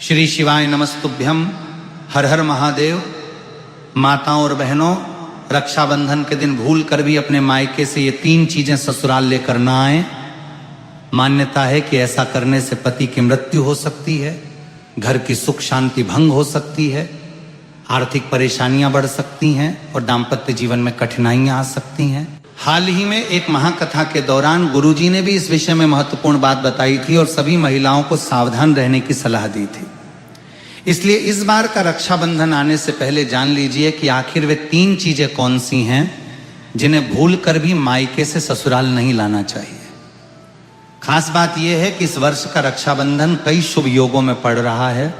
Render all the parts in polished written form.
श्री शिवाय नमस्तुभ्यम। हर हर महादेव। माताओं और बहनों, रक्षाबंधन के दिन भूल कर भी अपने मायके से ये 3 चीजें ससुराल लेकर ना आए। मान्यता है कि ऐसा करने से पति की मृत्यु हो सकती है, घर की सुख शांति भंग हो सकती है, आर्थिक परेशानियां बढ़ सकती हैं और दाम्पत्य जीवन में कठिनाइयां आ सकती हैं। हाल ही में एक महाकथा के दौरान गुरुजी ने भी इस विषय में महत्वपूर्ण बात बताई थी और सभी महिलाओं को सावधान रहने की सलाह दी थी। इसलिए इस बार का रक्षाबंधन आने से पहले जान लीजिए कि आखिर वे 3 चीजें कौन सी हैं जिन्हें भूल कर भी मायके से ससुराल नहीं लाना चाहिए। खास बात यह है कि इस वर्ष का रक्षाबंधन कई शुभ योगों में पड़ रहा है,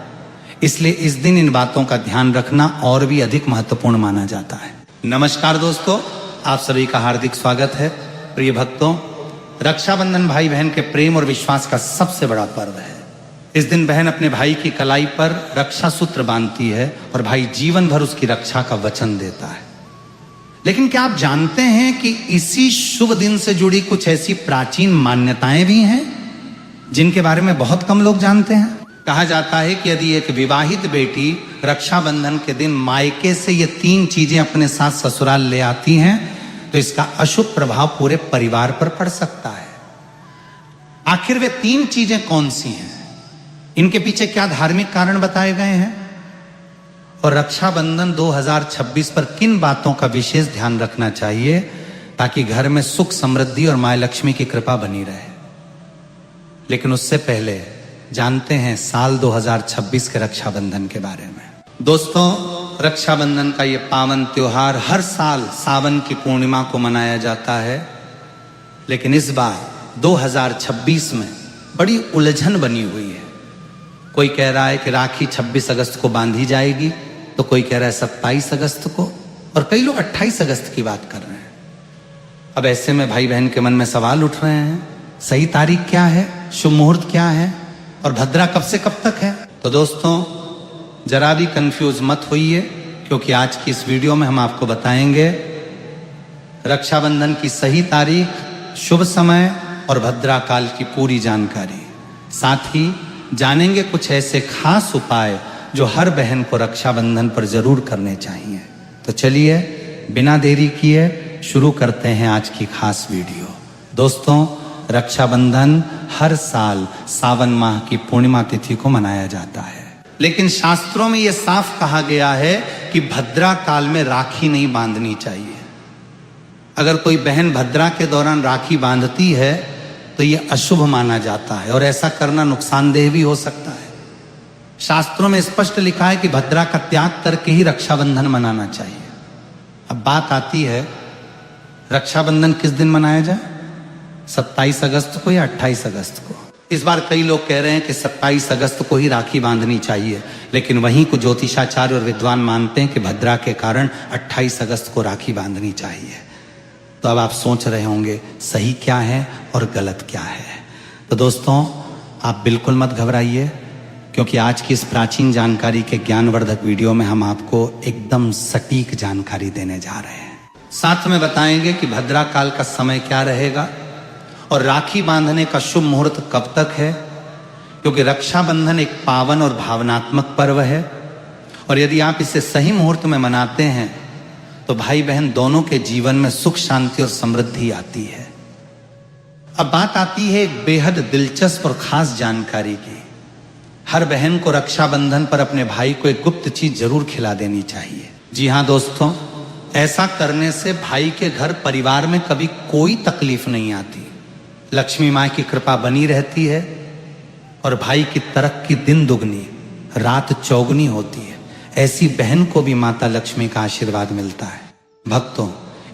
इसलिए इस दिन इन बातों का ध्यान रखना और भी अधिक महत्वपूर्ण माना जाता है। नमस्कार दोस्तों, आप सभी का हार्दिक स्वागत है। प्रिय भक्तों, रक्षाबंधन भाई बहन के प्रेम और विश्वास का सबसे बड़ा पर्व है। इस दिन बहन अपने भाई की कलाई पर रक्षा सूत्र बांधती है और भाई जीवन भर उसकी रक्षा का वचन देता है। लेकिन क्या आप जानते हैं कि इसी शुभ दिन से जुड़ी कुछ ऐसी प्राचीन मान्यताएं भी हैं जिनके बारे में बहुत कम लोग जानते हैं। कहा जाता है कि यदि एक विवाहित बेटी रक्षाबंधन के दिन मायके से ये 3 चीजें अपने साथ ससुराल ले आती हैं तो इसका अशुभ प्रभाव पूरे परिवार पर पड़ सकता है। आखिर वे 3 चीजें कौन सी हैं, इनके पीछे क्या धार्मिक कारण बताए गए हैं और रक्षाबंधन 2026 पर किन बातों का विशेष ध्यान रखना चाहिए ताकि घर में सुख समृद्धि और मां लक्ष्मी की कृपा बनी रहे। लेकिन उससे पहले जानते हैं साल 2026 के रक्षाबंधन के बारे में। दोस्तों, रक्षाबंधन का ये पावन त्योहार हर साल सावन की पूर्णिमा को मनाया जाता है, लेकिन इस बार 2026 में बड़ी उलझन बनी हुई है। कोई कह रहा है कि राखी 26 अगस्त को बांधी जाएगी, तो कोई कह रहा है 27 अगस्त को, और कई लोग 28 अगस्त की बात कर रहे हैं। अब ऐसे में भाई बहन के मन में सवाल उठ रहे हैं, सही तारीख क्या है, शुभ मुहूर्त क्या है और भद्रा कब से कब तक है। तो दोस्तों, जरा भी कंफ्यूज मत होइए, क्योंकि आज की इस वीडियो में हम आपको बताएंगे रक्षाबंधन की सही तारीख, शुभ समय और भद्रा काल की पूरी जानकारी। साथ ही जानेंगे कुछ ऐसे खास उपाय जो हर बहन को रक्षाबंधन पर जरूर करने चाहिए। तो चलिए बिना देरी किए शुरू करते हैं आज की खास वीडियो। दोस्तों, रक्षाबंधन हर साल सावन माह की पूर्णिमा तिथि को मनाया जाता है, लेकिन शास्त्रों में यह साफ कहा गया है कि भद्रा काल में राखी नहीं बांधनी चाहिए। अगर कोई बहन भद्रा के दौरान राखी बांधती है तो यह अशुभ माना जाता है और ऐसा करना नुकसानदेह भी हो सकता है। शास्त्रों में स्पष्ट लिखा है कि भद्रा का त्याग करके ही रक्षाबंधन मनाना चाहिए। अब बात आती है, रक्षाबंधन किस दिन मनाया जाए, 27 अगस्त को या 28 अगस्त को। इस बार कई लोग कह रहे हैं कि 27 अगस्त को ही राखी बांधनी चाहिए, लेकिन वहीं को ज्योतिषाचार्य और विद्वान मानते हैं कि भद्रा के कारण 28 अगस्त को राखी बांधनी चाहिए। तो अब आप सोच रहे होंगे सही क्या है और गलत क्या है। तो दोस्तों, आप बिल्कुल मत घबराइए, क्योंकि आज की इस प्राचीन जानकारी के ज्ञानवर्धक वीडियो में हम आपको एकदम सटीक जानकारी देने जा रहे हैं। साथ में बताएंगे कि भद्रा काल का समय क्या रहेगा और राखी बांधने का शुभ मुहूर्त कब तक है, क्योंकि रक्षाबंधन एक पावन और भावनात्मक पर्व है और यदि आप इसे सही मुहूर्त में मनाते हैं तो भाई बहन दोनों के जीवन में सुख शांति और समृद्धि आती है। अब बात आती है एक बेहद दिलचस्प और खास जानकारी की। हर बहन को रक्षाबंधन पर अपने भाई को एक गुप्त चीज जरूर खिला देनी चाहिए। जी हाँ दोस्तों, ऐसा करने से भाई के घर परिवार में कभी कोई तकलीफ नहीं आती, लक्ष्मी माँ की कृपा बनी रहती है और भाई की तरक्की दिन दुगनी रात चौगुनी होती है। ऐसी बहन को भी माता लक्ष्मी का आशीर्वाद मिलता है। भक्तों,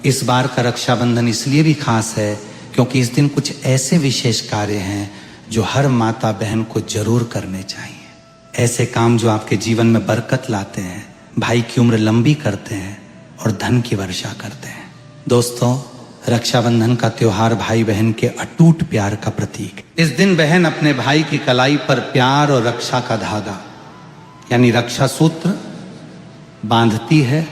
इस बार का रक्षाबंधन इसलिए भी खास है क्योंकि इस दिन कुछ ऐसे विशेष कार्य हैं जो हर माता बहन को जरूर करने चाहिए। ऐसे काम जो आपके जीवन में बरकत लाते हैं, भाई की उम्र लंबी करते हैं और धन की वर्षा करते हैं। दोस्तों, रक्षाबंधन का त्योहार भाई बहन के अटूट प्यार का प्रतीक। इस दिन बहन अपने भाई की कलाई पर प्यार और रक्षा का धागा यानी रक्षा सूत्र बांधती है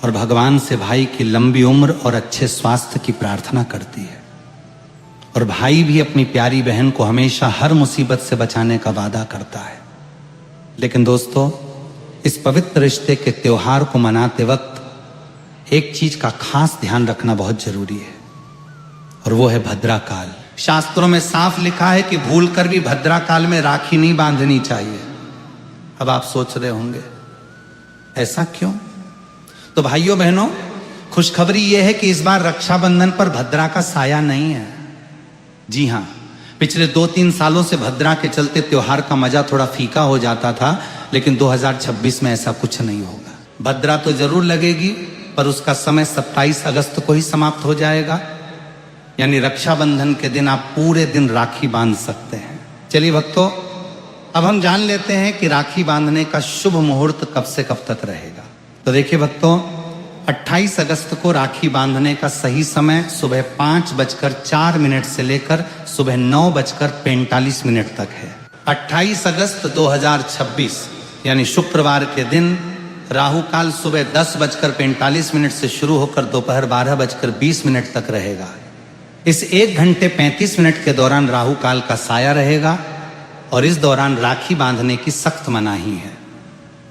और भगवान से भाई की लंबी उम्र और अच्छे स्वास्थ्य की प्रार्थना करती है। और भाई भी अपनी प्यारी बहन को हमेशा हर मुसीबत से बचाने का वादा करता है। लेकिन दोस्तों, इस पवित्र रिश्ते के त्योहार को मनाते वक्त एक चीज का खास ध्यान रखना बहुत जरूरी है, और वो है भद्रा काल। शास्त्रों में साफ लिखा है कि भूलकर भी भद्रा काल में राखी नहीं बांधनी चाहिए। अब आप सोच रहे होंगे ऐसा क्यों? तो भाइयों बहनों, खुशखबरी यह है कि इस बार रक्षाबंधन पर भद्रा का साया नहीं है। जी हां, पिछले 2-3 सालों से भद्रा के चलते त्योहार का मजा थोड़ा फीका हो जाता था, लेकिन 2026 में ऐसा कुछ नहीं होगा। भद्रा तो जरूर लगेगी, पर उसका समय 27 अगस्त को ही समाप्त हो जाएगा। यानी रक्षाबंधन के दिन आप पूरे दिन राखी बांध सकते हैं। चलिए भक्तों, अब हम जान लेते हैं कि राखी बांधने का शुभ मुहूर्त कब से कब तक रहेगा। तो देखिए भक्तों, 28 अगस्त को राखी बांधने का सही समय सुबह 5:04 से लेकर सुबह 9:45 तक है। 28 अगस्त 2026 यानी शुक्रवार के दिन राहु काल सुबह 10:45 से शुरू होकर दोपहर 12:20 तक रहेगा। इस 1 घंटे 35 मिनट के दौरान राहु काल का साया रहेगा और इस दौरान राखी बांधने की सख्त मनाही है।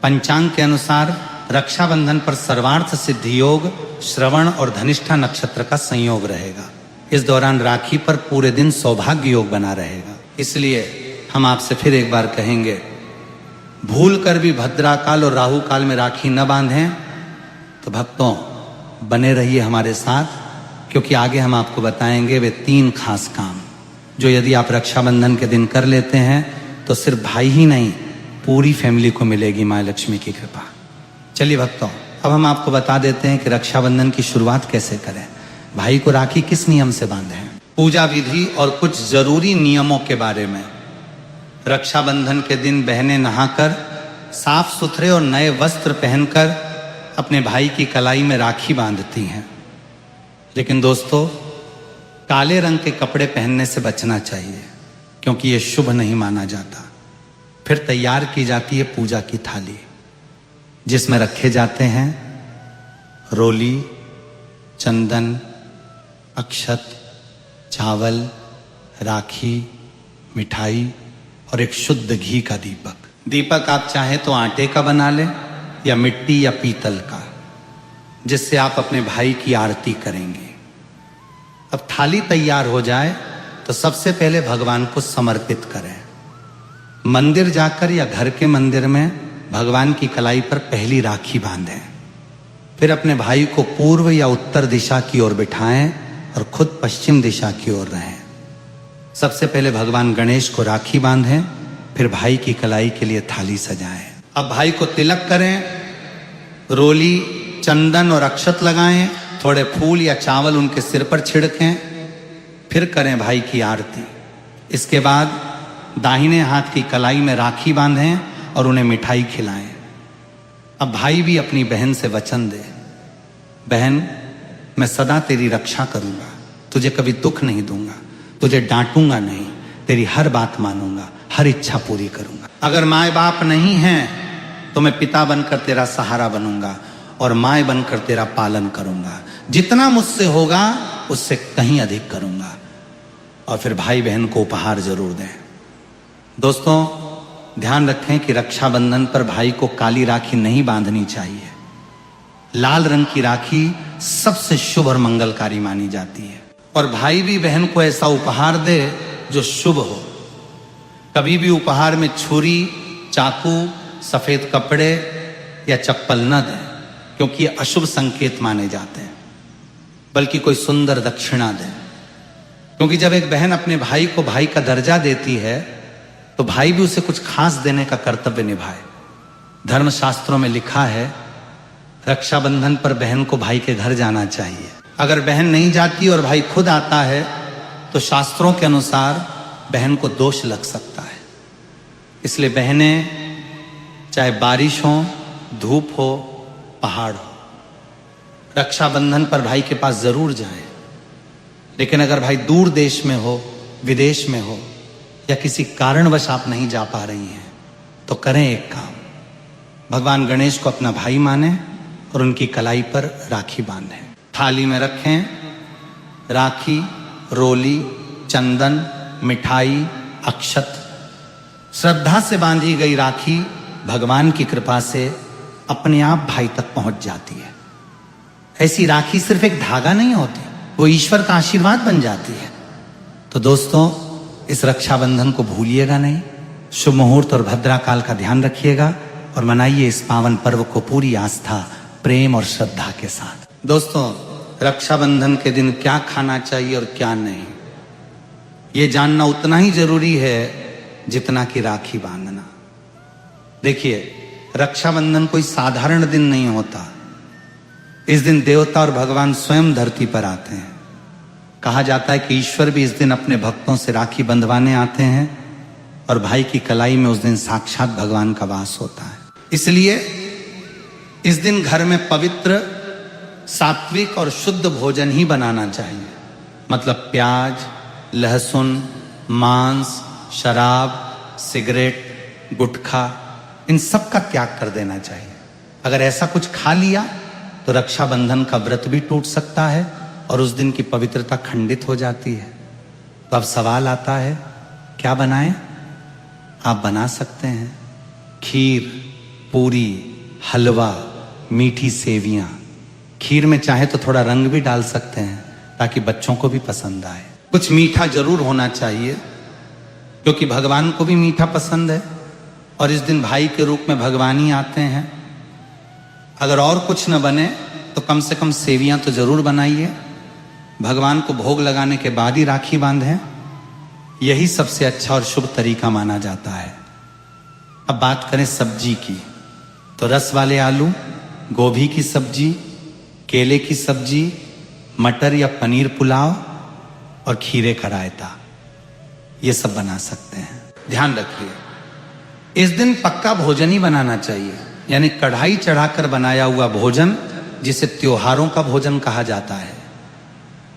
पंचांग के अनुसार रक्षाबंधन पर सर्वार्थ सिद्धि योग, श्रवण और धनिष्ठा नक्षत्र का संयोग रहेगा। इस दौरान राखी पर पूरे दिन सौभाग्य योग बना रहेगा। इसलिए हम आपसे फिर एक बार कहेंगे, भूल कर भी भद्रा काल और राहु काल में राखी न बांधें। तो भक्तों, बने रहिए हमारे साथ, क्योंकि आगे हम आपको बताएंगे वे 3 खास काम जो यदि आप रक्षाबंधन के दिन कर लेते हैं तो सिर्फ भाई ही नहीं, पूरी फैमिली को मिलेगी माँ लक्ष्मी की कृपा। चलिए भक्तों, अब हम आपको बता देते हैं कि रक्षाबंधन की शुरुआत कैसे करें, भाई को राखी किस नियम से बांधें, पूजा विधि और कुछ जरूरी नियमों के बारे में। रक्षाबंधन के दिन बहनें नहाकर साफ सुथरे और नए वस्त्र पहनकर अपने भाई की कलाई में राखी बांधती हैं। लेकिन दोस्तों, काले रंग के कपड़े पहनने से बचना चाहिए, क्योंकि यह शुभ नहीं माना जाता। फिर तैयार की जाती है पूजा की थाली, जिसमें रखे जाते हैं रोली, चंदन, अक्षत, चावल, राखी, मिठाई और एक शुद्ध घी का दीपक। दीपक आप चाहे तो आटे का बना लें या मिट्टी या पीतल का, जिससे आप अपने भाई की आरती करेंगे। अब थाली तैयार हो जाए तो सबसे पहले भगवान को समर्पित करें। मंदिर जाकर या घर के मंदिर में भगवान की कलाई पर पहली राखी बांधें। फिर अपने भाई को पूर्व या उत्तर दिशा की ओर बिठाएं और खुद पश्चिम दिशा की ओर रहें। सबसे पहले भगवान गणेश को राखी बांधें, फिर भाई की कलाई के लिए थाली सजाएं। अब भाई को तिलक करें, रोली, चंदन और अक्षत लगाएं, थोड़े फूल या चावल उनके सिर पर छिड़कें, फिर करें भाई की आरती। इसके बाद दाहिने हाथ की कलाई में राखी बांधें और उन्हें मिठाई खिलाएं। अब भाई भी अपनी बहन से वचन दे, बहन मैं सदा तेरी रक्षा करूंगा, तुझे कभी दुख नहीं दूंगा, तुझे डांटूंगा नहीं, तेरी हर बात मानूंगा, हर इच्छा पूरी करूंगा। अगर माए बाप नहीं हैं तो मैं पिता बनकर तेरा सहारा बनूंगा और माए बनकर तेरा पालन करूंगा। जितना मुझसे होगा उससे कहीं अधिक करूंगा। और फिर भाई बहन को उपहार जरूर दें। दोस्तों, ध्यान रखें कि रक्षाबंधन पर भाई को काली राखी नहीं बांधनी चाहिए। लाल रंग की राखी सबसे शुभ और मंगलकारी मानी जाती है। और भाई भी बहन को ऐसा उपहार दे जो शुभ हो। कभी भी उपहार में छुरी, चाकू, सफेद कपड़े या चप्पल न दें, क्योंकि ये अशुभ संकेत माने जाते हैं। बल्कि कोई सुंदर दक्षिणा दें, क्योंकि जब एक बहन अपने भाई को भाई का दर्जा देती है तो भाई भी उसे कुछ खास देने का कर्तव्य निभाए। धर्मशास्त्रों में लिखा है, रक्षाबंधन पर बहन को भाई के घर जाना चाहिए। अगर बहन नहीं जाती और भाई खुद आता है तो शास्त्रों के अनुसार बहन को दोष लग सकता है। इसलिए बहनें, चाहे बारिश हो, धूप हो, पहाड़ हो, रक्षाबंधन पर भाई के पास जरूर जाएं। लेकिन अगर भाई दूर देश में हो, विदेश में हो या किसी कारणवश आप नहीं जा पा रही हैं तो करें एक काम, भगवान गणेश को अपना भाई माने और उनकी कलाई पर राखी बांधें। थाली में रखें राखी, रोली, चंदन, मिठाई, अक्षत। श्रद्धा से बांधी गई राखी भगवान की कृपा से अपने आप भाई तक पहुंच जाती है। ऐसी राखी सिर्फ एक धागा नहीं होती, वो ईश्वर का आशीर्वाद बन जाती है। तो दोस्तों, इस रक्षाबंधन को भूलिएगा नहीं। शुभ मुहूर्त और भद्रा काल का ध्यान रखिएगा और मनाइए इस पावन पर्व को पूरी आस्था, प्रेम और श्रद्धा के साथ। दोस्तों, रक्षाबंधन के दिन क्या खाना चाहिए और क्या नहीं, ये जानना उतना ही जरूरी है जितना कि राखी बांधना। देखिए, रक्षाबंधन कोई साधारण दिन नहीं होता। इस दिन देवता और भगवान स्वयं धरती पर आते हैं। कहा जाता है कि ईश्वर भी इस दिन अपने भक्तों से राखी बंधवाने आते हैं और भाई की कलाई में उस दिन साक्षात भगवान का वास होता है। इसलिए इस दिन घर में पवित्र, सात्विक और शुद्ध भोजन ही बनाना चाहिए। मतलब प्याज, लहसुन, मांस, शराब, सिगरेट, गुटखा, इन सब का त्याग कर देना चाहिए। अगर ऐसा कुछ खा लिया तो रक्षाबंधन का व्रत भी टूट सकता है और उस दिन की पवित्रता खंडित हो जाती है। तो अब सवाल आता है, क्या बनाएं? आप बना सकते हैं खीर, पूरी, हलवा, मीठी सेवियां। खीर में चाहे तो थोड़ा रंग भी डाल सकते हैं ताकि बच्चों को भी पसंद आए। कुछ मीठा जरूर होना चाहिए क्योंकि भगवान को भी मीठा पसंद है और इस दिन भाई के रूप में भगवान ही आते हैं। अगर और कुछ न बने तो कम से कम सेवियां तो जरूर बनाइए। भगवान को भोग लगाने के बाद ही राखी बांधें, यही सबसे अच्छा और शुभ तरीका माना जाता है। अब बात करें सब्जी की, तो रस वाले आलू, गोभी की सब्जी, केले की सब्जी, मटर या पनीर पुलाव और खीरे का रायता, ये सब बना सकते हैं। ध्यान रखिए, इस दिन पक्का भोजन ही बनाना चाहिए, यानी कढ़ाई चढ़ाकर बनाया हुआ भोजन, जिसे त्योहारों का भोजन कहा जाता है,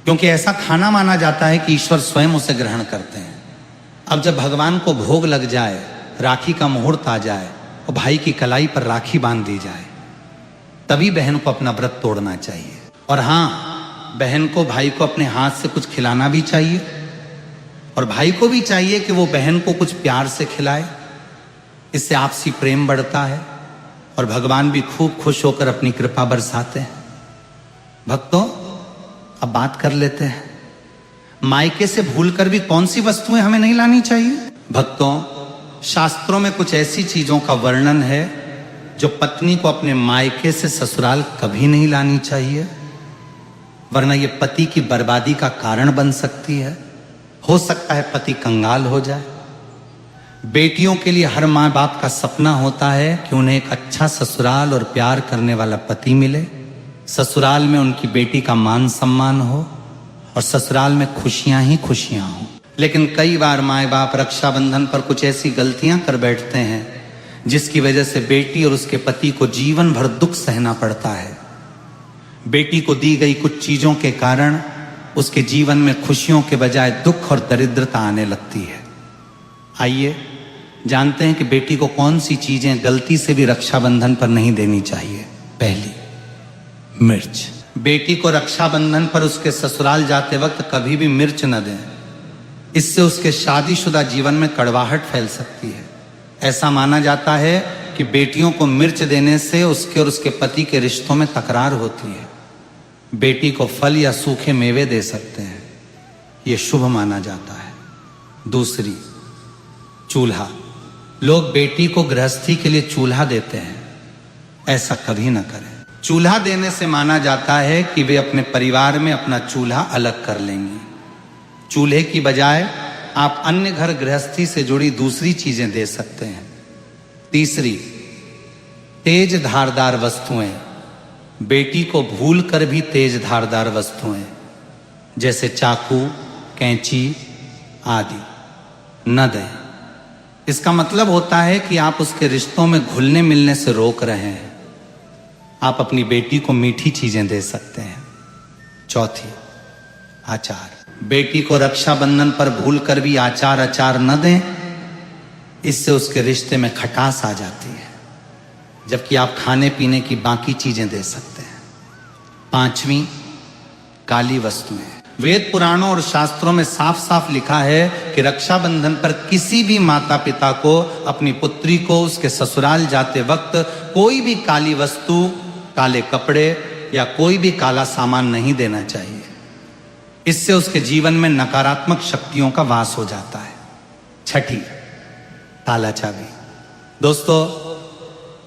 क्योंकि ऐसा खाना माना जाता है कि ईश्वर स्वयं उसे ग्रहण करते हैं। अब जब भगवान को भोग लग जाए, राखी का मुहूर्त आ जाए और भाई की कलाई पर राखी बांध दी जाए, तभी बहन को अपना व्रत तोड़ना चाहिए। और हाँ, बहन को भाई को अपने हाथ से कुछ खिलाना भी चाहिए और भाई को भी चाहिए कि वो बहन को कुछ प्यार से खिलाए। इससे आपसी प्रेम बढ़ता है और भगवान भी खूब खुश होकर अपनी कृपा बरसाते हैं। भक्तों, अब बात कर लेते हैं, मायके से भूलकर भी कौन सी वस्तुएं हमें नहीं लानी चाहिए। भक्तों, शास्त्रों में कुछ ऐसी चीजों का वर्णन है जो पत्नी को अपने मायके से ससुराल कभी नहीं लानी चाहिए, वरना ये पति की बर्बादी का कारण बन सकती है। हो सकता है पति कंगाल हो जाए। बेटियों के लिए हर माँ बाप का सपना होता है कि उन्हें एक अच्छा ससुराल और प्यार करने वाला पति मिले, ससुराल में उनकी बेटी का मान सम्मान हो और ससुराल में खुशियां ही खुशियां हो। लेकिन कई बार माँ बाप रक्षाबंधन पर कुछ ऐसी गलतियां कर बैठते हैं जिसकी वजह से बेटी और उसके पति को जीवन भर दुख सहना पड़ता है। बेटी को दी गई कुछ चीजों के कारण उसके जीवन में खुशियों के बजाय दुख और दरिद्रता आने लगती है। आइए जानते हैं कि बेटी को कौन सी चीजें गलती से भी रक्षाबंधन पर नहीं देनी चाहिए। पहली, मिर्च। बेटी को रक्षाबंधन पर उसके ससुराल जाते वक्त कभी भी मिर्च न दें, इससे उसके शादीशुदा जीवन में कड़वाहट फैल सकती है। ऐसा माना जाता है कि बेटियों को मिर्च देने से उसके और उसके पति के रिश्तों में तकरार होती है। बेटी को फल या सूखे मेवे दे सकते हैं, यह शुभ माना जाता है। दूसरी, चूल्हा। लोग बेटी को गृहस्थी के लिए चूल्हा देते हैं, ऐसा कभी ना करें। चूल्हा देने से माना जाता है कि वे अपने परिवार में अपना चूल्हा अलग कर लेंगी। चूल्हे की बजाय आप अन्य घर गृहस्थी से जुड़ी दूसरी चीजें दे सकते हैं। तीसरी, तेज धारदार वस्तुएं। बेटी को भूल कर भी तेज धारदार वस्तुएं जैसे चाकू, कैंची आदि न दें। इसका मतलब होता है कि आप उसके रिश्तों में घुलने मिलने से रोक रहे हैं। आप अपनी बेटी को मीठी चीजें दे सकते हैं। चौथी, आचार। बेटी को रक्षाबंधन पर भूल कर भी आचार न दें, इससे उसके रिश्ते में खटास आ जाती है, जबकि आप खाने पीने की बाकी चीजें दे सकते हैं। पांचवी, काली वस्तुएं। वेद पुराणों और शास्त्रों में साफ साफ लिखा है कि रक्षाबंधन पर किसी भी माता पिता को अपनी पुत्री को उसके ससुराल जाते वक्त कोई भी काली वस्तु, काले कपड़े या कोई भी काला सामान नहीं देना चाहिए। इससे उसके जीवन में नकारात्मक शक्तियों का वास हो जाता है। छठी, ताला चाबी। दोस्तों,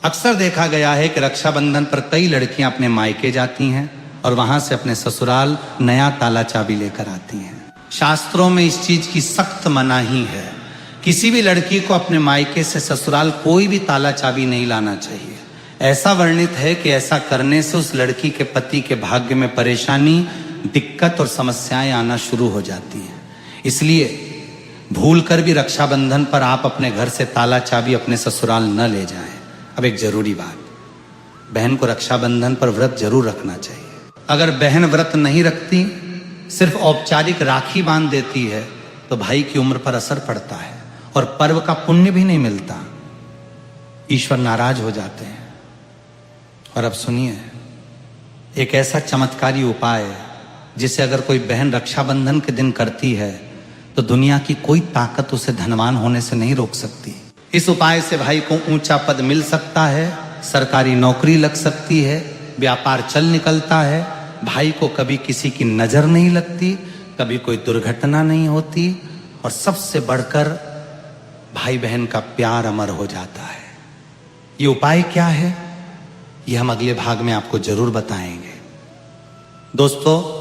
अक्सर देखा गया है कि रक्षाबंधन पर कई लड़कियां अपने मायके जाती हैं और वहां से अपने ससुराल नया ताला चाबी लेकर आती हैं। शास्त्रों में इस चीज की सख्त मनाही है। किसी भी लड़की को अपने मायके से ससुराल कोई भी ताला चाबी नहीं लाना चाहिए। ऐसा वर्णित है कि ऐसा करने से उस लड़की के पति के भाग्य में परेशानी, दिक्कत और समस्याएं आना शुरू हो जाती हैं। इसलिए भूल कर भी रक्षाबंधन पर आप अपने घर से ताला चाबी अपने ससुराल न ले जाएं। अब एक जरूरी बात, बहन को रक्षाबंधन पर व्रत जरूर रखना चाहिए। अगर बहन व्रत नहीं रखती, सिर्फ औपचारिक राखी बांध देती है, तो भाई की उम्र पर असर पड़ता है और पर्व का पुण्य भी नहीं मिलता। ईश्वर नाराज हो जाते हैं। और अब सुनिए, एक ऐसा चमत्कारी उपाय है जिसे अगर कोई बहन रक्षाबंधन के दिन करती है तो दुनिया की कोई ताकत उसे धनवान होने से नहीं रोक सकती। इस उपाय से भाई को ऊंचा पद मिल सकता है, सरकारी नौकरी लग सकती है, व्यापार चल निकलता है, भाई को कभी किसी की नजर नहीं लगती, कभी कोई दुर्घटना नहीं होती और सबसे बढ़कर भाई बहन का प्यार अमर हो जाता है। ये उपाय क्या है, ये हम अगले भाग में आपको जरूर बताएंगे। दोस्तों,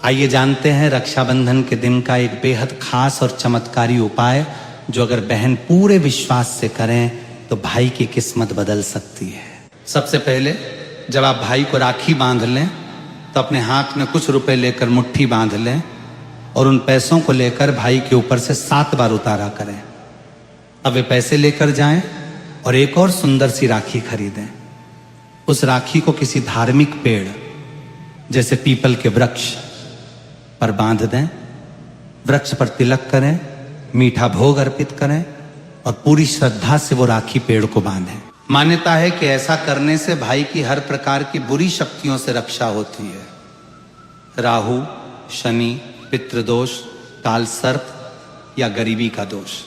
आइए जानते हैं रक्षाबंधन के दिन का एक बेहद खास और चमत्कारी उपाय जो अगर बहन पूरे विश्वास से करें तो भाई की किस्मत बदल सकती है। सबसे पहले जब आप भाई को राखी बांध लें तो अपने हाथ में कुछ रुपए लेकर मुट्ठी बांध लें और उन पैसों को लेकर भाई के ऊपर से 7 बार उतारा करें। अब वे पैसे लेकर जाएं और एक और सुंदर सी राखी खरीदें। उस राखी को किसी धार्मिक पेड़ जैसे पीपल के वृक्ष पर बांध दें, वृक्ष पर तिलक करें, मीठा भोग अर्पित करें और पूरी श्रद्धा से वो राखी पेड़ को बांधें। मान्यता है कि ऐसा करने से भाई की हर प्रकार की बुरी शक्तियों से रक्षा होती है। राहु, शनि, पितृदोष, काल सर्प या गरीबी का दोष,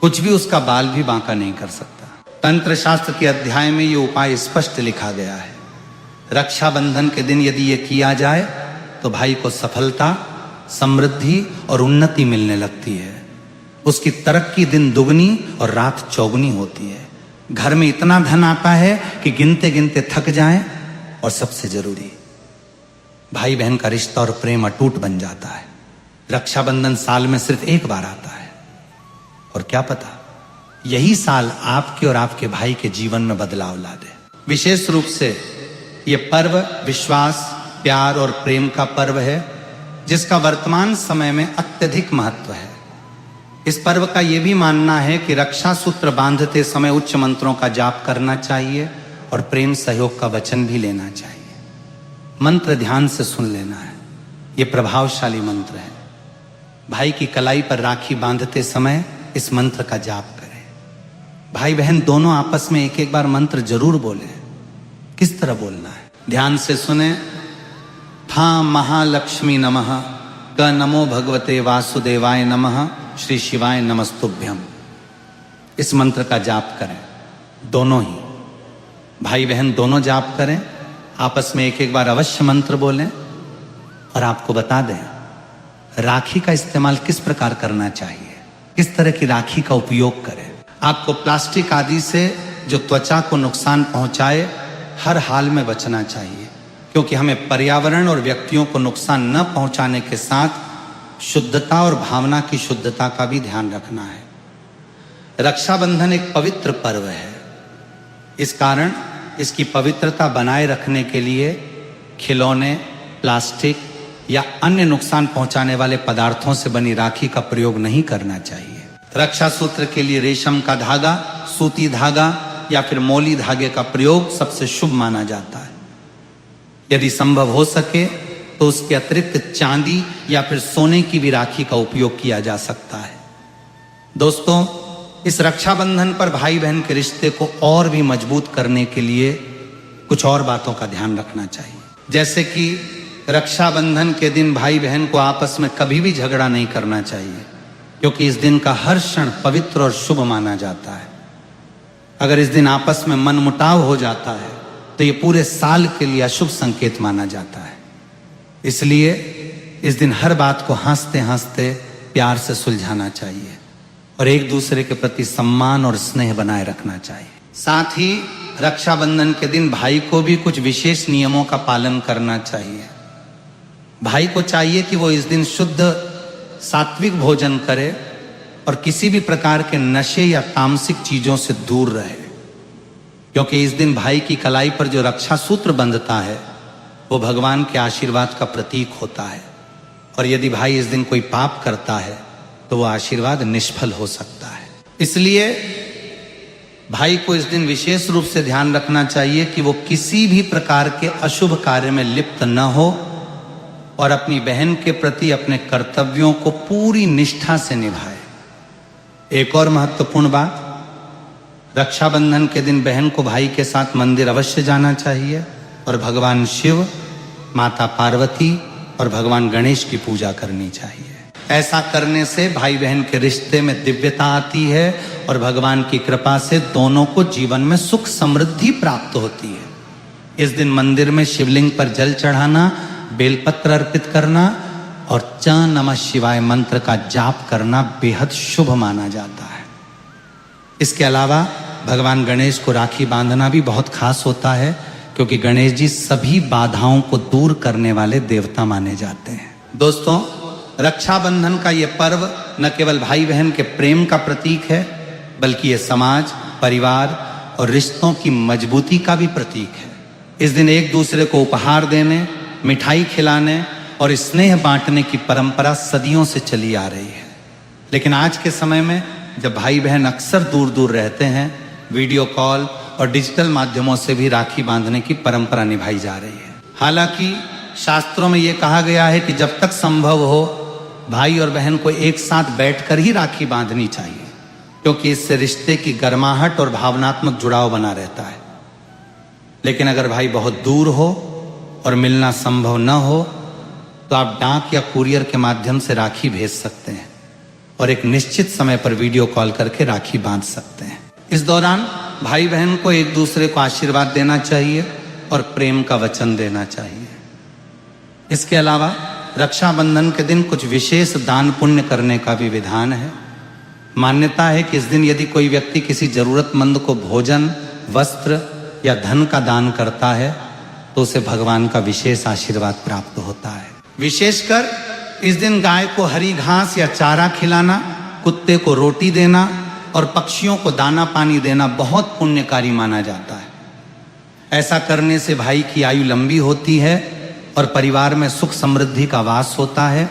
कुछ भी उसका बाल भी बांका नहीं कर सकता। तंत्र शास्त्र के अध्याय में ये उपाय स्पष्ट लिखा गया है। रक्षाबंधन के दिन यदि ये किया जाए तो भाई को सफलता, समृद्धि और उन्नति मिलने लगती है। उसकी तरक्की दिन दुगनी और रात चौगुनी होती है। घर में इतना धन आता है कि गिनते गिनते थक जाएं और सबसे जरूरी, भाई बहन का रिश्ता और प्रेम अटूट बन जाता है। रक्षाबंधन साल में सिर्फ एक बार आता है और क्या पता यही साल आपके और आपके भाई के जीवन में बदलाव ला दे। विशेष रूप से ये पर्व विश्वास, प्यार और प्रेम का पर्व है जिसका वर्तमान समय में अत्यधिक महत्व है। इस पर्व का यह भी मानना है कि रक्षा सूत्र बांधते समय उच्च मंत्रों का जाप करना चाहिए और प्रेम सहयोग का वचन भी लेना चाहिए। मंत्र ध्यान से सुन लेना है, ये प्रभावशाली मंत्र है। भाई की कलाई पर राखी बांधते समय इस मंत्र का जाप करें। भाई बहन दोनों आपस में एक एक बार मंत्र जरूर बोलें। किस तरह बोलना है, ध्यान से सुने। था महालक्ष्मी नमः, क नमो भगवते वासुदेवाय नमः, श्री शिवाय नमस्तुभ्यम। इस मंत्र का जाप करें, दोनों ही भाई बहन दोनों जाप करें। आपस में एक एक बार अवश्य मंत्र बोलें और आपको बता दें राखी का इस्तेमाल किस प्रकार करना चाहिए, किस तरह की राखी का उपयोग करें। आपको प्लास्टिक आदि से जो त्वचा को नुकसान पहुंचाए हर हाल में बचना चाहिए, क्योंकि हमें पर्यावरण और व्यक्तियों को नुकसान न पहुंचाने के साथ शुद्धता और भावना की शुद्धता का भी ध्यान रखना है। रक्षाबंधन एक पवित्र पर्व है, इस कारण इसकी पवित्रता बनाए रखने के लिए खिलौने, प्लास्टिक या अन्य नुकसान पहुंचाने वाले पदार्थों से बनी राखी का प्रयोग नहीं करना चाहिए। रक्षा सूत्र के लिए रेशम का धागा, सूती धागा या फिर मौली धागे का प्रयोग सबसे शुभ माना जाता है। यदि संभव हो सके तो उसके अतिरिक्त चांदी या फिर सोने की भी राखी का उपयोग किया जा सकता है। दोस्तों, इस रक्षाबंधन पर भाई बहन के रिश्ते को और भी मजबूत करने के लिए कुछ और बातों का ध्यान रखना चाहिए। जैसे कि रक्षाबंधन के दिन भाई बहन को आपस में कभी भी झगड़ा नहीं करना चाहिए, क्योंकि इस दिन का हर क्षण पवित्र और शुभ माना जाता है। अगर इस दिन आपस में मनमुटाव हो जाता है तो ये पूरे साल के लिए अशुभ संकेत माना जाता है। इसलिए इस दिन हर बात को हंसते हंसते प्यार से सुलझाना चाहिए और एक दूसरे के प्रति सम्मान और स्नेह बनाए रखना चाहिए। साथ ही रक्षाबंधन के दिन भाई को भी कुछ विशेष नियमों का पालन करना चाहिए। भाई को चाहिए कि वो इस दिन शुद्ध सात्विक भोजन करे और किसी भी प्रकार के नशे या तामसिक चीजों से दूर रहे, क्योंकि इस दिन भाई की कलाई पर जो रक्षा सूत्र बंधता है वो भगवान के आशीर्वाद का प्रतीक होता है, और यदि भाई इस दिन कोई पाप करता है तो वो आशीर्वाद निष्फल हो सकता है। इसलिए भाई को इस दिन विशेष रूप से ध्यान रखना चाहिए कि वो किसी भी प्रकार के अशुभ कार्य में लिप्त न हो और अपनी बहन के प्रति अपने कर्तव्यों को पूरी निष्ठा से निभाए। एक और महत्वपूर्ण बात, रक्षाबंधन के दिन बहन को भाई के साथ मंदिर अवश्य जाना चाहिए और भगवान शिव, माता पार्वती और भगवान गणेश की पूजा करनी चाहिए। ऐसा करने से भाई बहन के रिश्ते में दिव्यता आती है और भगवान की कृपा से दोनों को जीवन में सुख समृद्धि प्राप्त होती है। इस दिन मंदिर में शिवलिंग पर जल चढ़ाना, बेलपत्र अर्पित करना और च नमः शिवाय मंत्र का जाप करना बेहद शुभ माना जाता है। इसके अलावा भगवान गणेश को राखी बांधना भी बहुत खास होता है, क्योंकि गणेश जी सभी बाधाओं को दूर करने वाले देवता माने जाते हैं। दोस्तों, रक्षाबंधन का ये पर्व न केवल भाई बहन के प्रेम का प्रतीक है, बल्कि ये समाज, परिवार और रिश्तों की मजबूती का भी प्रतीक है। इस दिन एक दूसरे को उपहार देने, मिठाई खिलाने और स्नेह बांटने की परंपरा सदियों से चली आ रही है। लेकिन आज के समय में जब भाई बहन अक्सर दूर दूर रहते हैं, वीडियो कॉल और डिजिटल माध्यमों से भी राखी बांधने की परंपरा निभाई जा रही है। हालांकि शास्त्रों में यह कहा गया है कि जब तक संभव हो भाई और बहन को एक साथ बैठकर ही राखी बांधनी चाहिए, क्योंकि इससे रिश्ते की गर्माहट और भावनात्मक जुड़ाव बना रहता है। लेकिन अगर भाई बहुत दूर हो और मिलना संभव न हो तो आप डाक या कुरियर के माध्यम से राखी भेज सकते हैं और एक निश्चित समय पर वीडियो कॉल करके राखी बांध सकते हैं। इस दौरान भाई बहन को एक दूसरे को आशीर्वाद देना चाहिए और प्रेम का वचन देना चाहिए। इसके अलावा रक्षाबंधन के दिन कुछ विशेष दान पुण्य करने का भी विधान है। मान्यता है कि इस दिन यदि कोई व्यक्ति किसी जरूरतमंद को भोजन, वस्त्र या धन का दान करता है तो उसे भगवान का विशेष आशीर्वाद प्राप्त होता है। विशेषकर इस दिन गाय को हरी घास या चारा खिलाना, कुत्ते को रोटी देना और पक्षियों को दाना पानी देना बहुत पुण्यकारी माना जाता है। ऐसा करने से भाई की आयु लंबी होती है और परिवार में सुख समृद्धि का वास होता है।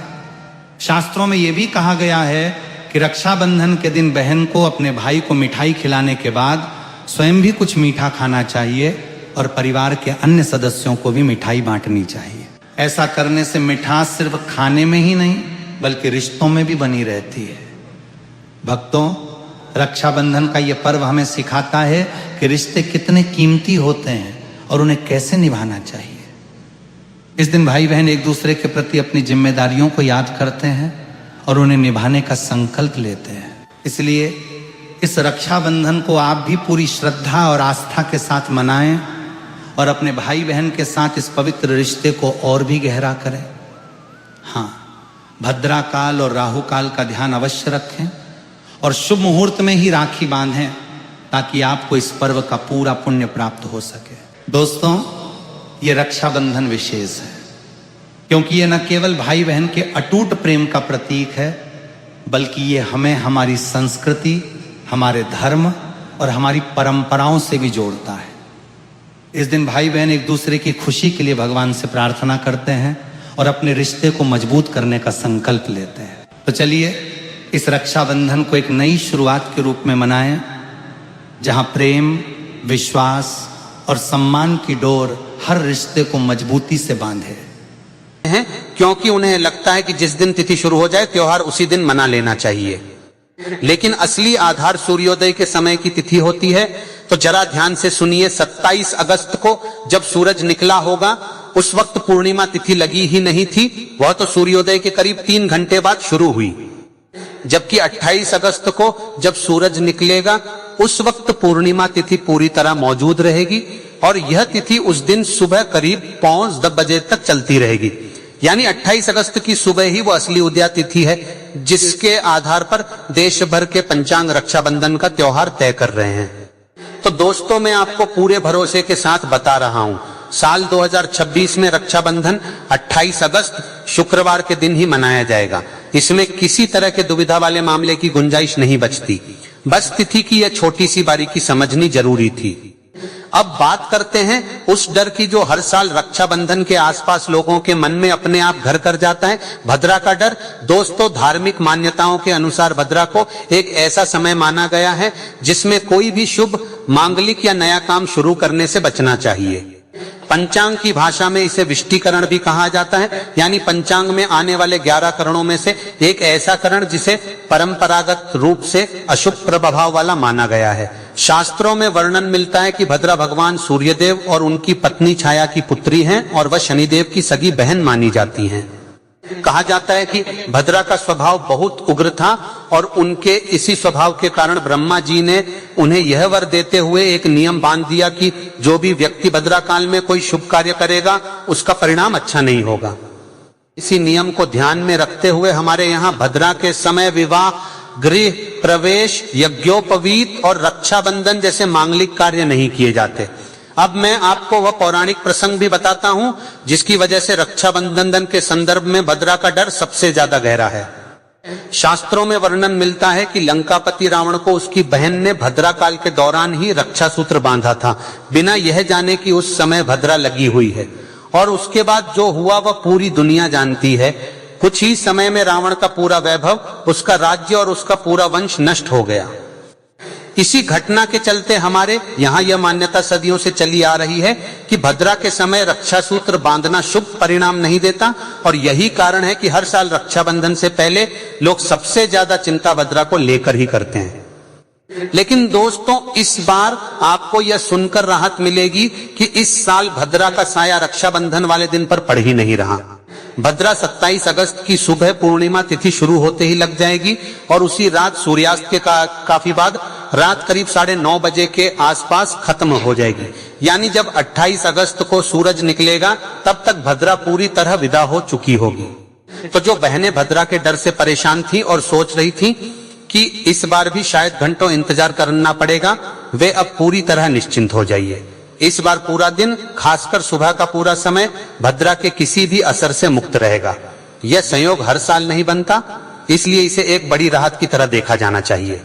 शास्त्रों में यह भी कहा गया है कि रक्षाबंधन के दिन बहन को अपने भाई को मिठाई खिलाने के बाद स्वयं भी कुछ मीठा खाना चाहिए और परिवार के अन्य सदस्यों को भी मिठाई बांटनी चाहिए। ऐसा करने से मिठास सिर्फ खाने में ही नहीं बल्कि रिश्तों में भी बनी रहती है। भक्तों, रक्षाबंधन का यह पर्व हमें सिखाता है कि रिश्ते कितने कीमती होते हैं और उन्हें कैसे निभाना चाहिए। इस दिन भाई बहन एक दूसरे के प्रति अपनी जिम्मेदारियों को याद करते हैं और उन्हें निभाने का संकल्प लेते हैं। इसलिए इस रक्षाबंधन को आप भी पूरी श्रद्धा और आस्था के साथ मनाएं और अपने भाई बहन के साथ इस पवित्र रिश्ते को और भी गहरा करें। हाँ, भद्रा काल और राहु काल का ध्यान अवश्य रखें और शुभ मुहूर्त में ही राखी बांधें ताकि आपको इस पर्व का पूरा पुण्य प्राप्त हो सके। दोस्तों, ये रक्षाबंधन विशेष है क्योंकि ये न केवल भाई बहन के अटूट प्रेम का प्रतीक है, बल्कि ये हमें हमारी संस्कृति, हमारे धर्म और हमारी परंपराओं से भी जोड़ता है। इस दिन भाई बहन एक दूसरे की खुशी के लिए भगवान से प्रार्थना करते हैं और अपने रिश्ते को मजबूत करने का संकल्प लेते हैं। तो चलिए इस रक्षाबंधन को एक नई शुरुआत के रूप में मनाएं, जहां प्रेम, विश्वास और सम्मान की डोर हर रिश्ते को मजबूती से बांधे हैं, क्योंकि उन्हें लगता है कि जिस दिन तिथि शुरू हो जाए त्योहार उसी दिन मना लेना चाहिए। लेकिन असली आधार सूर्योदय के समय की तिथि होती है। तो जरा ध्यान से सुनिए, 27 अगस्त को जब सूरज निकला होगा उस वक्त पूर्णिमा तिथि लगी ही नहीं थी, वह तो सूर्योदय के करीब 3 घंटे बाद शुरू हुई। जबकि 28 अगस्त को जब सूरज निकलेगा उस वक्त पूर्णिमा तिथि पूरी तरह मौजूद रहेगी और यह तिथि उस दिन सुबह करीब 9:45 बजे तक चलती रहेगी। यानी 28 अगस्त की सुबह ही वो असली उदया तिथि है, जिसके आधार पर देश भर के पंचांग रक्षाबंधन का त्योहार तय कर रहे हैं। तो दोस्तों, मैं आपको पूरे भरोसे के साथ बता रहा हूं, साल 2026 में रक्षाबंधन 28 अगस्त शुक्रवार के दिन ही मनाया जाएगा। इसमें किसी तरह के दुविधा वाले मामले की गुंजाइश नहीं बचती। बस तिथि की यह छोटी सी बारीकी समझनी जरूरी थी। अब बात करते हैं उस डर की जो हर साल रक्षाबंधन के आसपास लोगों के मन में अपने आप घर कर जाता है, भद्रा का डर। दोस्तों, धार्मिक मान्यताओं के अनुसार भद्रा को एक ऐसा समय माना गया है जिसमें कोई भी शुभ, मांगलिक या नया काम शुरू करने से बचना चाहिए। पंचांग की भाषा में इसे विष्टिकरण भी कहा जाता है, यानी पंचांग में आने वाले 11 करणों में से एक ऐसा करण जिसे परंपरागत रूप से अशुभ प्रभाव वाला माना गया है। शास्त्रों में वर्णन मिलता है कि भद्रा भगवान सूर्यदेव और उनकी पत्नी छाया की पुत्री हैं और वह शनिदेव की सगी बहन मानी जाती हैं। कहा जाता है कि भद्रा का स्वभाव बहुत उग्र था और उनके इसी स्वभाव के कारण ब्रह्मा जी ने उन्हें यह वर देते हुए एक नियम बांध दिया कि जो भी व्यक्ति भद्रा काल में कोई शुभ कार्य करेगा उसका परिणाम अच्छा नहीं होगा। इसी नियम को ध्यान में रखते हुए हमारे यहाँ भद्रा के समय विवाह, गृह प्रवेश, यज्ञोपवीत और रक्षाबंधन जैसे मांगलिक कार्य नहीं किए जाते। अब मैं आपको वह पौराणिक प्रसंग भी बताता हूं जिसकी वजह से रक्षाबंधन के संदर्भ में भद्रा का डर सबसे ज्यादा गहरा है। शास्त्रों में वर्णन मिलता है कि लंकापति रावण को उसकी बहन ने भद्रा काल के दौरान ही रक्षा सूत्र बांधा था, बिना यह जाने कि उस समय भद्रा लगी हुई है। और उसके बाद जो हुआ वह पूरी दुनिया जानती है। कुछ ही समय में रावण का पूरा वैभव, उसका राज्य और उसका पूरा वंश नष्ट हो गया। इसी घटना के चलते हमारे यहाँ यह मान्यता सदियों से चली आ रही है कि भद्रा के समय रक्षा सूत्र बांधना शुभ परिणाम नहीं देता और यही कारण है कि हर साल रक्षाबंधन से पहले लोग सबसे ज्यादा चिंता भद्रा को लेकर ही करते हैं। लेकिन दोस्तों, इस बार आपको यह सुनकर राहत मिलेगी कि इस साल भद्रा का साया रक्षाबंधन वाले दिन पर पड़ ही नहीं रहा। भद्रा 27 अगस्त की सुबह पूर्णिमा तिथि शुरू होते ही लग जाएगी और उसी रात सूर्यास्त के काफी बाद रात करीब 9:30 बजे के आसपास खत्म हो जाएगी। यानी जब 28 अगस्त को सूरज निकलेगा तब तक भद्रा पूरी तरह विदा हो चुकी होगी। तो जो बहनें भद्रा के डर से परेशान थी और सोच रही थी कि इस बार भी शायद घंटों इंतजार करना पड़ेगा, वे अब पूरी तरह निश्चिंत हो जाइए। इस बार पूरा दिन, खासकर सुबह का पूरा समय, भद्रा के किसी भी असर से मुक्त रहेगा। यह संयोग हर साल नहीं बनता, इसलिए इसे एक बड़ी राहत की तरह देखा जाना चाहिए।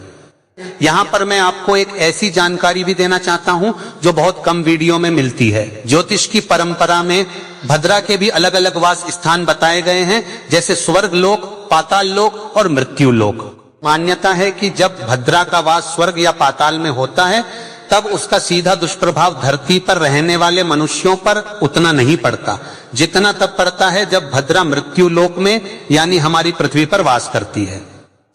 यहाँ पर मैं आपको एक ऐसी जानकारी भी देना चाहता हूँ जो बहुत कम वीडियो में मिलती है। ज्योतिष की परंपरा में भद्रा के भी अलग अलग वास स्थान बताए गए हैं, जैसे स्वर्ग लोक, पाताल लोक और मृत्यु लोक। मान्यता है कि जब भद्रा का वास स्वर्ग या पाताल में होता है तब उसका सीधा दुष्प्रभाव धरती पर रहने वाले मनुष्यों पर उतना नहीं पड़ता जितना तब पड़ता है जब भद्रा मृत्यु लोक में यानी हमारी पृथ्वी पर वास करती है।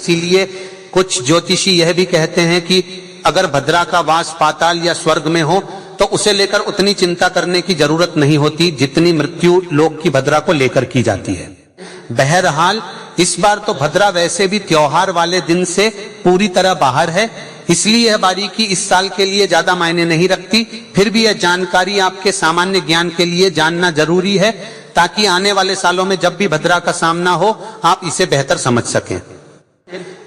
इसीलिए कुछ ज्योतिषी यह भी कहते हैं कि अगर भद्रा का वास पाताल या स्वर्ग में हो तो उसे लेकर उतनी चिंता करने की जरूरत नहीं होती जितनी मृत्यु लोक की भद्रा को लेकर की जाती है। बहरहाल इस बार तो भद्रा वैसे भी त्योहार वाले दिन से पूरी तरह बाहर है, इसलिए यह बारीकी इस साल के लिए ज्यादा मायने नहीं रखती। फिर भी यह जानकारी आपके सामान्य ज्ञान के लिए जानना जरूरी है ताकि आने वाले सालों में जब भी भद्रा का सामना हो आप इसे बेहतर समझ सकें।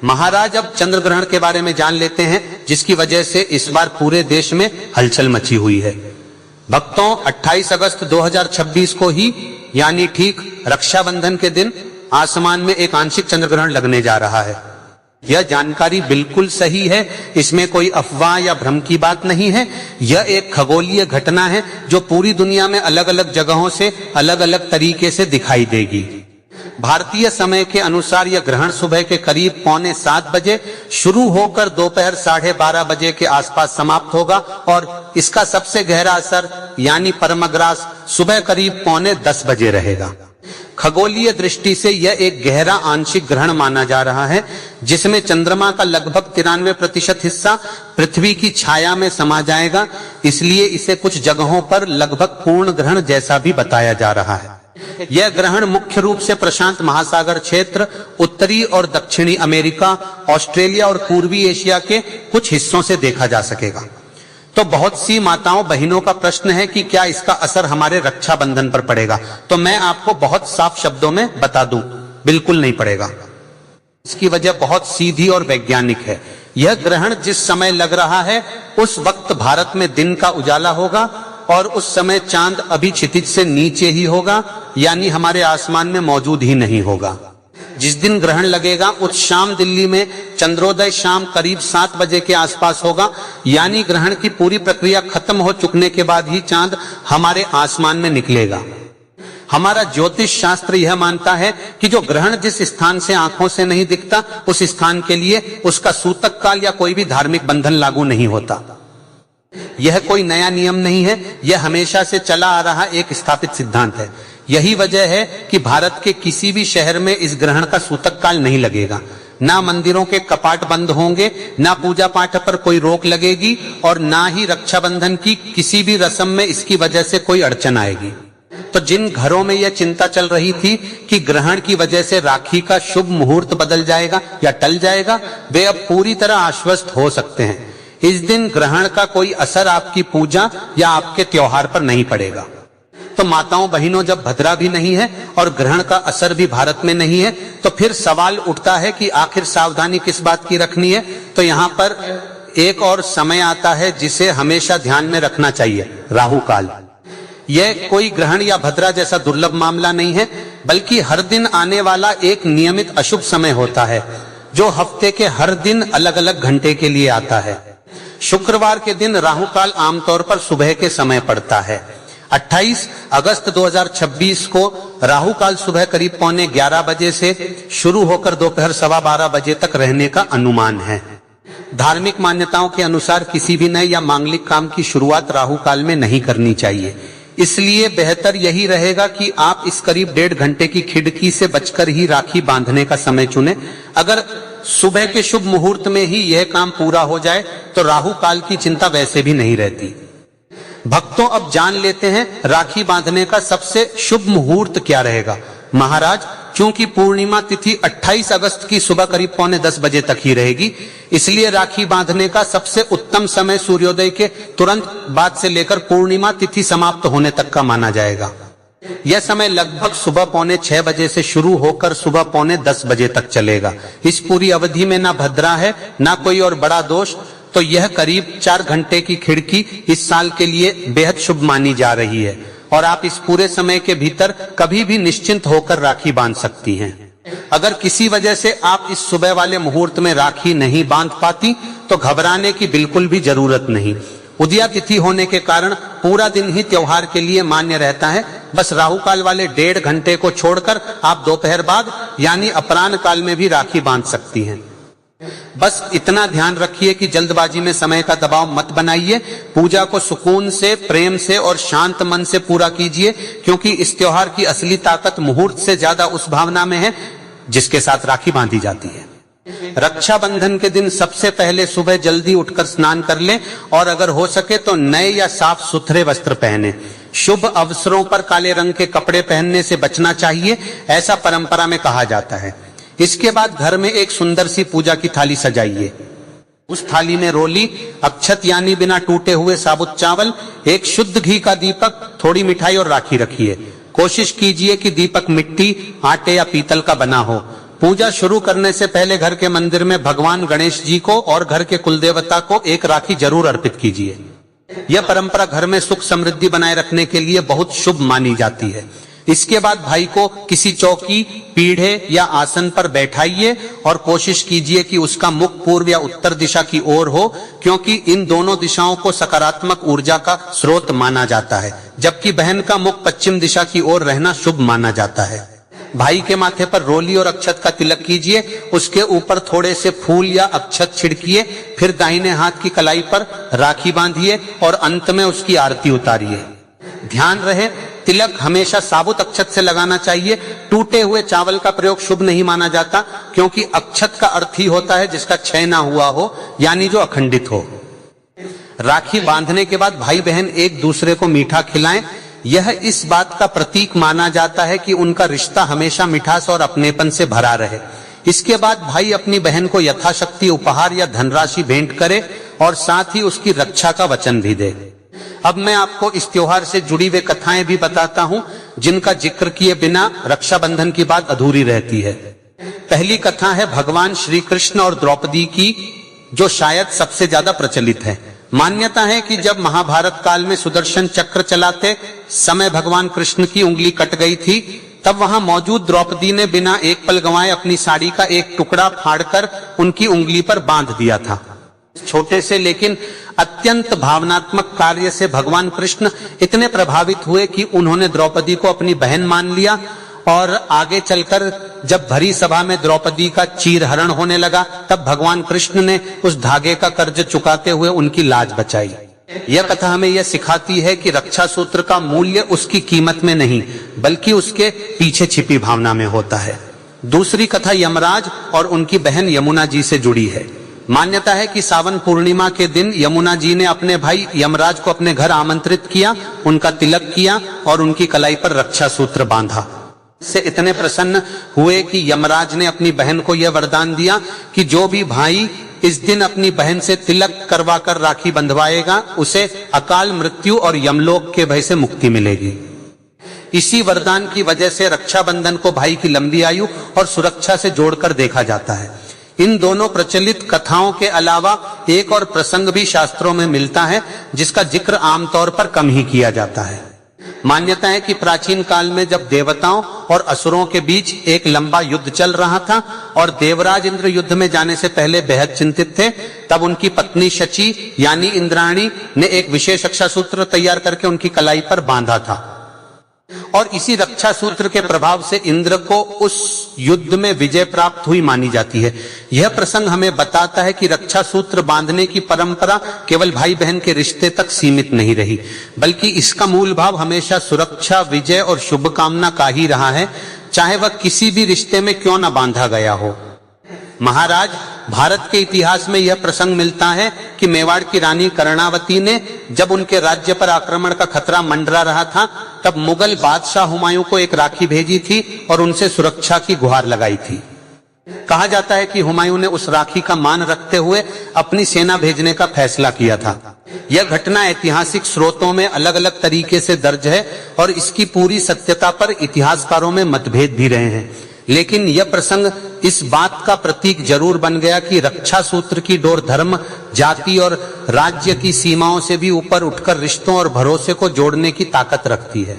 महाराज, अब चंद्र ग्रहण के बारे में जान लेते हैं जिसकी वजह से इस बार पूरे देश में हलचल मची हुई है। भक्तों, 28 अगस्त 2026 को ही यानी ठीक रक्षाबंधन के दिन आसमान में एक आंशिक चंद्र ग्रहण लगने जा रहा है। यह जानकारी बिल्कुल सही है, इसमें कोई अफवाह या भ्रम की बात नहीं है। यह एक खगोलीय घटना है जो पूरी दुनिया में अलग अलग जगहों से अलग अलग तरीके से दिखाई देगी। भारतीय समय के अनुसार यह ग्रहण सुबह के करीब 6:45 बजे शुरू होकर दोपहर 12:30 बजे के आसपास समाप्त होगा और इसका सबसे गहरा असर यानी परमग्रास सुबह करीब 9:45 बजे रहेगा। खगोलीय दृष्टि से यह एक गहरा आंशिक ग्रहण माना जा रहा है, जिसमें चंद्रमा का लगभग 93% हिस्सा पृथ्वी की छाया में समा जाएगा। इसलिए इसे कुछ जगहों पर लगभग पूर्ण ग्रहण जैसा भी बताया जा रहा है। यह ग्रहण मुख्य रूप से प्रशांत महासागर क्षेत्र, उत्तरी और दक्षिणी अमेरिका, ऑस्ट्रेलिया और पूर्वी एशिया के कुछ हिस्सों से देखा जा सकेगा। तो बहुत सी माताओं बहनों का प्रश्न है कि क्या इसका असर हमारे रक्षाबंधन पर पड़ेगा? तो मैं आपको बहुत साफ शब्दों में बता दूं, बिल्कुल नहीं पड़ेगा। इसकी वजह बहुत सीधी और वैज्ञानिक है। यह ग्रहण जिस समय लग रहा है उस वक्त भारत में दिन का उजाला होगा और उस समय चांद अभी क्षितिज से नीचे ही होगा, यानी हमारे आसमान में मौजूद ही नहीं होगा। जिस दिन ग्रहण लगेगा उस शाम दिल्ली में चंद्रोदय शाम करीब 7 बजे के आसपास होगा, यानी ग्रहण की पूरी प्रक्रिया खत्म हो चुकने के बाद ही चांद हमारे आसमान में निकलेगा। हमारा ज्योतिष शास्त्र यह मानता है कि जो ग्रहण जिस स्थान से आंखों से नहीं दिखता, उस स्थान के लिए उसका सूतक काल या कोई भी धार्मिक बंधन लागू नहीं होता। यह कोई नया नियम नहीं है, यह हमेशा से चला आ रहा एक स्थापित सिद्धांत है। यही वजह है कि भारत के किसी भी शहर में इस ग्रहण का सूतक काल नहीं लगेगा। ना मंदिरों के कपाट बंद होंगे, ना पूजा पाठ पर कोई रोक लगेगी और ना ही रक्षाबंधन की किसी भी रस्म में इसकी वजह से कोई अड़चन आएगी। तो जिन घरों में यह चिंता चल रही थी कि ग्रहण की वजह से राखी का शुभ मुहूर्त बदल जाएगा या टल जाएगा, वे अब पूरी तरह आश्वस्त हो सकते हैं। इस दिन ग्रहण का कोई असर आपकी पूजा या आपके त्योहार पर नहीं पड़ेगा। तो माताओं बहनों, जब भद्रा भी नहीं है और ग्रहण का असर भी भारत में नहीं है, तो फिर सवाल उठता है कि आखिर सावधानी किस बात की रखनी है। तो यहाँ पर एक और समय आता है जिसे हमेशा ध्यान में रखना चाहिए, राहु काल। यह कोई ग्रहण या भद्रा जैसा दुर्लभ मामला नहीं है, बल्कि हर दिन आने वाला एक नियमित अशुभ समय होता है, जो हफ्ते के हर दिन अलग अलग घंटे के लिए आता है। शुक्रवार के दिन राहु काल आमतौर पर सुबह के समय पड़ता है। 28 अगस्त 2026 को राहु काल सुबह करीब 11:15 बजे से शुरू होकर दोपहर 12:15 बजे तक रहने का अनुमान है। धार्मिक मान्यताओं के अनुसार किसी भी नए या मांगलिक काम की शुरुआत राहु काल में नहीं करनी चाहिए। इसलिए बेहतर यही रहेगा कि आप इस करीब 1.5 घंटे की खिड़की से बचकर ही राखी बांधने का समय चुनें। अगर सुबह के शुभ मुहूर्त में ही यह काम पूरा हो जाए तो राहु काल की चिंता वैसे भी नहीं रहती। भक्तों, अब जान लेते हैं राखी बांधने का सबसे शुभ मुहूर्त क्या रहेगा। महाराज, क्योंकि पूर्णिमा तिथि 28 अगस्त की सुबह करीब 9:45 बजे तक ही रहेगी, इसलिए राखी बांधने का सबसे उत्तम समय सूर्योदय के तुरंत बाद से लेकर पूर्णिमा तिथि समाप्त होने तक का माना जाएगा। यह समय लगभग सुबह 6:45 बजे से शुरू होकर सुबह 9:45 बजे तक चलेगा। इस पूरी अवधि में ना भद्रा है ना कोई और बड़ा दोष, तो यह करीब 4 घंटे की खिड़की इस साल के लिए बेहद शुभ मानी जा रही है और आप इस पूरे समय के भीतर कभी भी निश्चिंत होकर राखी बांध सकती हैं। अगर किसी वजह से आप इस सुबह वाले मुहूर्त में राखी नहीं बांध पाती तो घबराने की बिल्कुल भी जरूरत नहीं। उदया तिथि होने के कारण पूरा दिन ही त्योहार के लिए मान्य रहता है। बस राहु काल वाले 1.5 घंटे को छोड़कर आप दोपहर बाद यानी अपराह्न काल में भी राखी बांध सकती हैं। बस इतना ध्यान रखिए कि जल्दबाजी में समय का दबाव मत बनाइए। पूजा को सुकून से, प्रेम से और शांत मन से पूरा कीजिए, क्योंकि इस त्योहार की असली ताकत मुहूर्त से ज्यादा उस भावना में है जिसके साथ राखी बांधी जाती है। रक्षाबंधन के दिन सबसे पहले सुबह जल्दी उठकर स्नान कर लें और अगर हो सके तो नए या साफ सुथरे वस्त्र पहने। शुभ अवसरों पर काले रंग के कपड़े पहनने से बचना चाहिए, ऐसा परंपरा में कहा जाता है। इसके बाद घर में एक सुंदर सी पूजा की थाली सजाइए। उस थाली में रोली, अक्षत यानी बिना टूटे हुए साबुत चावल, एक शुद्ध घी का दीपक, थोड़ी मिठाई और राखी रखिए। कोशिश कीजिए कि दीपक मिट्टी, आटे या पीतल का बना हो। पूजा शुरू करने से पहले घर के मंदिर में भगवान गणेश जी को और घर के कुलदेवता को एक राखी जरूर अर्पित कीजिए। यह परंपरा घर में सुख समृद्धि बनाए रखने के लिए बहुत शुभ मानी जाती है। इसके बाद भाई को किसी चौकी, पीढ़े या आसन पर बैठाइए और कोशिश कीजिए कि उसका मुख पूर्व या उत्तर दिशा की ओर हो, क्योंकि इन दोनों दिशाओं को सकारात्मक ऊर्जा का स्रोत माना जाता है, जबकि बहन का मुख पश्चिम दिशा की ओर रहना शुभ माना जाता है। भाई के माथे पर रोली और अक्षत का तिलक कीजिए, उसके ऊपर थोड़े से फूल या अक्षत छिड़किए, फिर दाहिने हाथ की कलाई पर राखी बांधिए और अंत में उसकी आरती उतारिए। ध्यान रहे, तिलक हमेशा साबुत अक्षत से लगाना चाहिए। टूटे हुए चावल का प्रयोग शुभ नहीं माना जाता, क्योंकि अक्षत का अर्थ ही होता है जिसका क्षय ना हुआ हो, यानी जो अखंडित हो। राखी बांधने के बाद भाई बहन एक दूसरे को मीठा खिलाएं। यह इस बात का प्रतीक माना जाता है कि उनका रिश्ता हमेशा मिठास और अपनेपन से भरा रहे। इसके बाद भाई अपनी बहन को यथाशक्ति उपहार या धनराशि भेंट करे और साथ ही उसकी रक्षा का वचन भी दे। अब मैं आपको इस त्योहार से जुड़ी हुई कथाएं भी बताता हूं, जिनका जिक्र किए बिना रक्षाबंधन की बात अधूरी रहती है। पहली कथा है भगवान श्री कृष्ण और द्रौपदी की, जो शायद सबसे ज्यादा प्रचलित है। मान्यता है कि जब महाभारत काल में सुदर्शन चक्र चलाते समय भगवान कृष्ण की उंगली कट गई थी, तब वहां मौजूद द्रौपदी ने बिना एक पल गंवाए अपनी साड़ी का एक टुकड़ा फाड़कर उनकी उंगली पर बांध दिया था। छोटे से लेकिन अत्यंत भावनात्मक कार्य से भगवान कृष्ण इतने प्रभावित हुए कि उन्होंने द्रौपदी को अपनी बहन मान लिया, और आगे चलकर जब भरी सभा में द्रौपदी का चीरहरण होने लगा, तब भगवान कृष्ण ने उस धागे का कर्ज चुकाते हुए उनकी लाज बचाई। यह कथा हमें यह सिखाती है कि रक्षा सूत्र का मूल्य उसकी कीमत में नहीं, बल्कि उसके पीछे छिपी भावना में होता है। दूसरी कथा यमराज और उनकी बहन यमुना जी से जुड़ी है। मान्यता है कि सावन पूर्णिमा के दिन यमुना जी ने अपने भाई यमराज को अपने घर आमंत्रित किया, उनका तिलक किया और उनकी कलाई पर रक्षा सूत्र बांधा। से इतने प्रसन्न हुए कि यमराज ने अपनी बहन को यह वरदान दिया कि जो भी भाई इस दिन अपनी बहन से तिलक करवाकर राखी बंधवाएगा, उसे अकाल मृत्यु और यमलोक के भय से मुक्ति मिलेगी। इसी वरदान की वजह से रक्षाबंधन को भाई की लंबी आयु और सुरक्षा से जोड़कर देखा जाता है। इन दोनों प्रचलित कथाओं के अलावा एक और प्रसंग भी शास्त्रों में मिलता है, जिसका जिक्र आमतौर पर कम ही किया जाता है। मान्यता है कि प्राचीन काल में जब देवताओं और असुरों के बीच एक लंबा युद्ध चल रहा था और देवराज इंद्र युद्ध में जाने से पहले बेहद चिंतित थे, तब उनकी पत्नी शची यानी इंद्राणी ने एक विशेष रक्षा सूत्र तैयार करके उनकी कलाई पर बांधा था, और इसी रक्षा सूत्र के प्रभाव से इंद्र को उस युद्ध में विजय प्राप्त हुई मानी जाती है। यह प्रसंग हमें बताता है कि रक्षा सूत्र बांधने की परंपरा केवल भाई बहन के रिश्ते तक सीमित नहीं रही, बल्कि इसका मूल भाव हमेशा सुरक्षा, विजय और शुभकामना का ही रहा है, चाहे वह किसी भी रिश्ते में क्यों न बांधा गया हो। महाराज, भारत के इतिहास में यह प्रसंग मिलता है कि मेवाड़ की रानी कर्णावती ने जब उनके राज्य पर आक्रमण का खतरा मंडरा रहा था, तब मुगल बादशाह हुमायूं को एक राखी भेजी थी और उनसे सुरक्षा की गुहार लगाई थी। कहा जाता है कि हुमायूं ने उस राखी का मान रखते हुए अपनी सेना भेजने का फैसला किया था। यह घटना ऐतिहासिक स्रोतों में अलग अलग तरीके से दर्ज है और इसकी पूरी सत्यता पर इतिहासकारों में मतभेद भी रहे हैं, लेकिन यह प्रसंग इस बात का प्रतीक जरूर बन गया कि रक्षा सूत्र की डोर धर्म, जाति और राज्य की सीमाओं से भी ऊपर उठकर रिश्तों और भरोसे को जोड़ने की ताकत रखती है।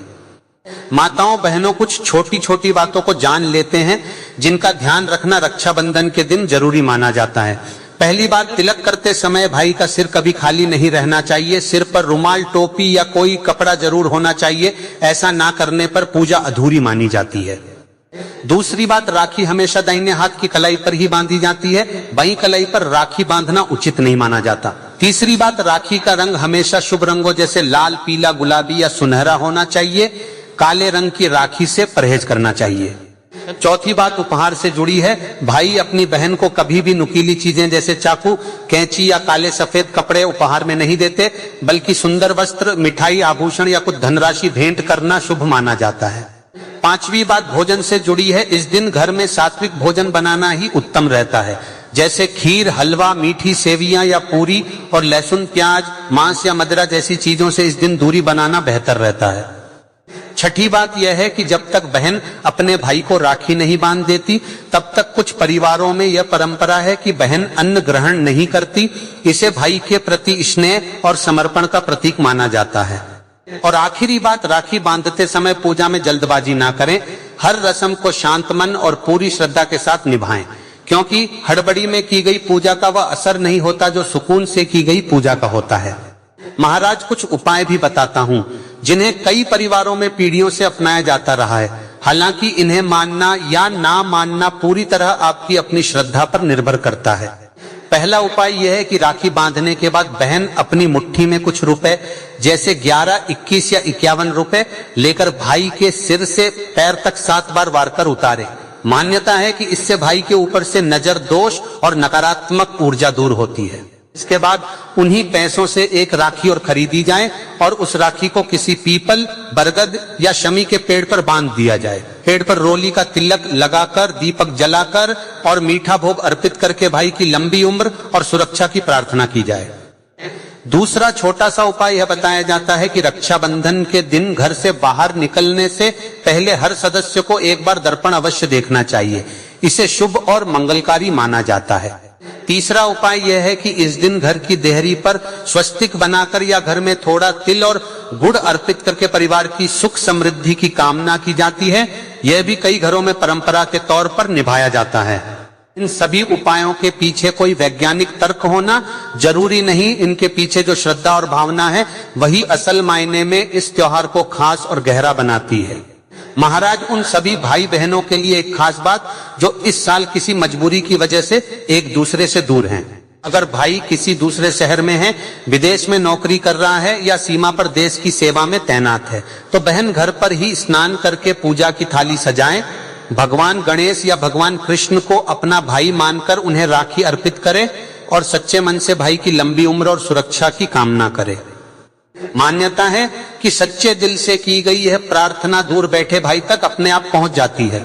माताओं बहनों, कुछ छोटी छोटी बातों को जान लेते हैं जिनका ध्यान रखना रक्षाबंधन के दिन जरूरी माना जाता है। पहली बात, तिलक करते समय भाई का सिर कभी खाली नहीं रहना चाहिए। सिर पर रुमाल, टोपी या कोई कपड़ा जरूर होना चाहिए। ऐसा ना करने पर पूजा अधूरी मानी जाती है। दूसरी बात, राखी हमेशा दाहिने हाथ की कलाई पर ही बांधी जाती है, बाईं कलाई पर राखी बांधना उचित नहीं माना जाता। तीसरी बात, राखी का रंग हमेशा शुभ रंगों जैसे लाल, पीला, गुलाबी या सुनहरा होना चाहिए। काले रंग की राखी से परहेज करना चाहिए। चौथी बात उपहार से जुड़ी है। भाई अपनी बहन को कभी भी नुकीली चीजें जैसे चाकू, कैंची या काले सफेद कपड़े उपहार में नहीं देते, बल्कि सुंदर वस्त्र, मिठाई, आभूषण या कुछ धनराशि भेंट करना शुभ माना जाता है। पांचवी बात भोजन से जुड़ी है। इस दिन घर में सात्विक भोजन बनाना ही उत्तम रहता है, जैसे खीर, हलवा, मीठी सेवियां या पूरी, और लहसुन, प्याज, मांस या मदिरा जैसी चीजों से इस दिन दूरी बनाना बेहतर रहता है। छठी बात यह है कि जब तक बहन अपने भाई को राखी नहीं बांध देती, तब तक कुछ परिवारों में यह परंपरा है कि बहन अन्न ग्रहण नहीं करती। इसे भाई के प्रति स्नेह और समर्पण का प्रतीक माना जाता है। और आखिरी बात, राखी बांधते समय पूजा में जल्दबाजी ना करें। हर रस्म को शांत मन और पूरी श्रद्धा के साथ निभाएं, क्योंकि हड़बड़ी में की गई पूजा का वह असर नहीं होता जो सुकून से की गई पूजा का होता है। महाराज, कुछ उपाय भी बताता हूँ जिन्हें कई परिवारों में पीढ़ियों से अपनाया जाता रहा है। हालांकि इन्हें मानना या ना मानना पूरी तरह आपकी अपनी श्रद्धा पर निर्भर करता है। पहला उपाय यह है कि राखी बांधने के बाद बहन अपनी मुट्ठी में कुछ रुपए जैसे 11, 21 या 51 रुपए लेकर भाई के सिर से पैर तक 7 बार वार कर उतारे। मान्यता है कि इससे भाई के ऊपर से नजर दोष और नकारात्मक ऊर्जा दूर होती है। इसके बाद उन्हीं पैसों से एक राखी और खरीदी जाए और उस राखी को किसी पीपल, बरगद या शमी के पेड़ पर बांध दिया जाए। पेड़ पर रोली का तिलक लगाकर, दीपक जलाकर और मीठा भोग अर्पित करके भाई की लंबी उम्र और सुरक्षा की प्रार्थना की जाए। दूसरा छोटा सा उपाय यह बताया जाता है कि रक्षाबंधन के दिन घर से बाहर निकलने से पहले हर सदस्य को एक बार दर्पण अवश्य देखना चाहिए। इसे शुभ और मंगलकारी माना जाता है। तीसरा उपाय यह है कि इस दिन घर की देहरी पर स्वस्तिक बनाकर या घर में थोड़ा तिल और गुड़ अर्पित करके परिवार की सुख समृद्धि की कामना की जाती है। यह भी कई घरों में परंपरा के तौर पर निभाया जाता है। इन सभी उपायों के पीछे कोई वैज्ञानिक तर्क होना जरूरी नहीं। इनके पीछे जो श्रद्धा और भावना है वही असल मायने में इस त्योहार को खास और गहरा बनाती है। महाराज उन सभी भाई बहनों के लिए एक खास बात जो इस साल किसी मजबूरी की वजह से एक दूसरे से दूर हैं। अगर भाई किसी दूसरे शहर में है, विदेश में नौकरी कर रहा है या सीमा पर देश की सेवा में तैनात है, तो बहन घर पर ही स्नान करके पूजा की थाली सजाएं, भगवान गणेश या भगवान कृष्ण को अपना भाई मानकर उन्हें राखी अर्पित करे और सच्चे मन से भाई की लंबी उम्र और सुरक्षा की कामना करे। मान्यता है कि सच्चे दिल से की गई यह प्रार्थना दूर बैठे भाई तक अपने आप पहुंच जाती है।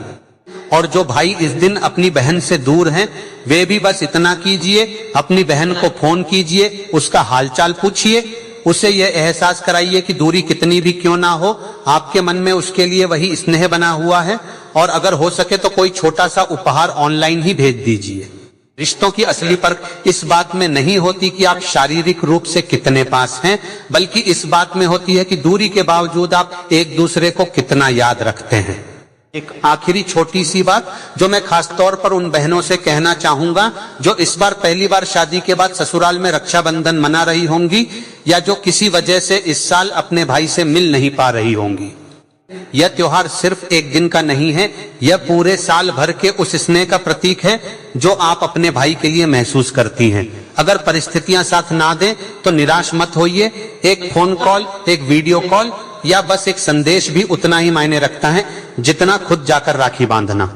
और जो भाई इस दिन अपनी बहन से दूर हैं, वे भी बस इतना कीजिए, अपनी बहन को फोन कीजिए, उसका हालचाल पूछिए, उसे यह एहसास कराइए कि दूरी कितनी भी क्यों ना हो, आपके मन में उसके लिए वही स्नेह बना हुआ है। और अगर हो सके तो कोई छोटा सा उपहार ऑनलाइन ही भेज दीजिए। रिश्तों की असली परख इस बात में नहीं होती कि आप शारीरिक रूप से कितने पास हैं, बल्कि इस बात में होती है कि दूरी के बावजूद आप एक दूसरे को कितना याद रखते हैं। एक आखिरी छोटी सी बात जो मैं खास तौर पर उन बहनों से कहना चाहूंगा जो इस बार पहली बार शादी के बाद ससुराल में रक्षाबंधन मना रही होंगी या जो किसी वजह से इस साल अपने भाई से मिल नहीं पा रही होंगी। यह त्योहार सिर्फ एक दिन का नहीं है, यह पूरे साल भर के उस स्नेह का प्रतीक है जो आप अपने भाई के लिए महसूस करती हैं। अगर परिस्थितियां साथ ना दें तो निराश मत होइए। एक फोन कॉल, एक वीडियो कॉल या बस एक संदेश भी उतना ही मायने रखता है जितना खुद जाकर राखी बांधना।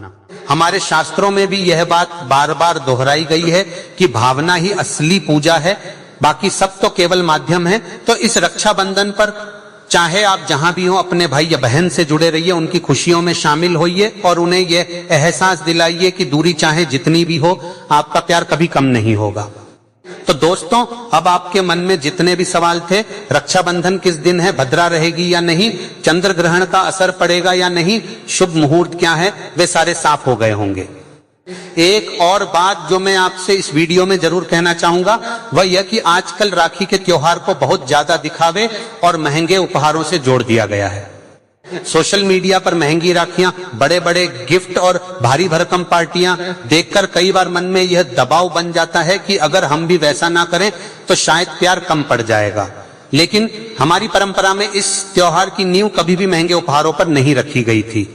हमारे शास्त्रों में भी यह बात बार बार दोहराई गई है कि भावना ही असली पूजा है, बाकी सब तो केवल माध्यम है। तो इस रक्षाबंधन पर चाहे आप जहां भी हो अपने भाई या बहन से जुड़े रहिए, उनकी खुशियों में शामिल होइए और उन्हें यह एहसास दिलाइए कि दूरी चाहे जितनी भी हो, आपका प्यार कभी कम नहीं होगा। तो दोस्तों, अब आपके मन में जितने भी सवाल थे, रक्षाबंधन किस दिन है, भद्रा रहेगी या नहीं, चंद्र ग्रहण का असर पड़ेगा या नहीं, शुभ मुहूर्त क्या है, वे सारे साफ हो गए होंगे। एक और बात जो मैं आपसे इस वीडियो में जरूर कहना चाहूंगा वह यह कि आजकल राखी के त्योहार को बहुत ज्यादा दिखावे और महंगे उपहारों से जोड़ दिया गया है। सोशल मीडिया पर महंगी राखियां, बड़े बड़े गिफ्ट और भारी भरकम पार्टियां देखकर कई बार मन में यह दबाव बन जाता है कि अगर हम भी वैसा ना करें तो शायद प्यार कम पड़ जाएगा। लेकिन हमारी परंपरा में इस त्योहार की नींव कभी भी महंगे उपहारों पर नहीं रखी गई थी।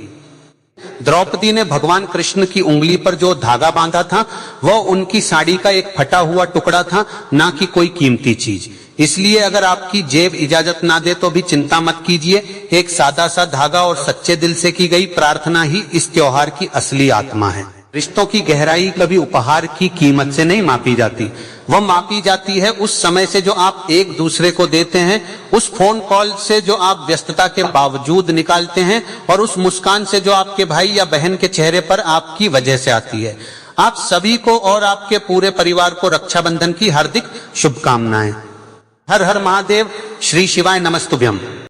द्रौपदी ने भगवान कृष्ण की उंगली पर जो धागा बांधा था वह उनकी साड़ी का एक फटा हुआ टुकड़ा था, ना कि कोई कीमती चीज। इसलिए अगर आपकी जेब इजाजत ना दे तो भी चिंता मत कीजिए। एक सादा सा धागा और सच्चे दिल से की गई प्रार्थना ही इस त्योहार की असली आत्मा है। रिश्तों की गहराई कभी उपहार की कीमत से नहीं मापी जाती, वह मापी जाती है उस समय से जो आप एक दूसरे को देते हैं, उस फोन कॉल से जो आप व्यस्तता के बावजूद निकालते हैं और उस मुस्कान से जो आपके भाई या बहन के चेहरे पर आपकी वजह से आती है। आप सभी को और आपके पूरे परिवार को रक्षाबंधन की हार्दिक शुभकामनाएं। हर हर महादेव। श्री शिवाय नमस्तुभ्यम।